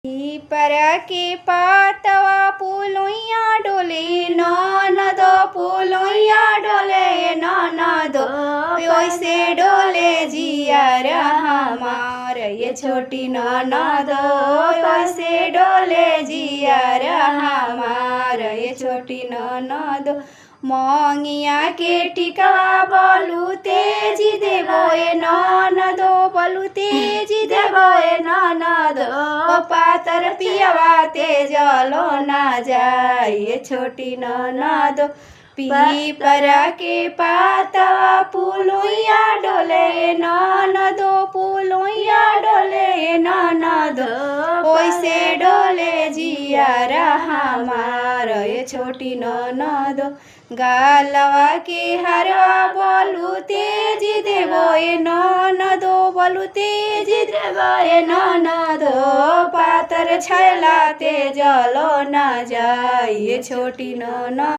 पीपरा के पातवा पुलुइया डोले ननद पुलुइया डोले ननद ओइसे डोले जियर हमार ये छोटी ननद ओइसे डोले जियर हमार ये छोटी ननद मंगिया के टिकवा बलु तेजी देबो ए ननदो बलु तेजी देबो ए ननदो पातर पियवा तेजलो ना जाए ये छोटी ननदो पीपरा के पातवा पुलुइया डोले ननदो पुलुइया डोले ननदो ओइसे डोले जियर हमार ये छोटी ननदो गालवा के हरवा बलु तेजी देबो ए ननदो बलु तेजी देबो ए ननदो पातर छैला तेजलो ना जाए ये छोटी ननदो।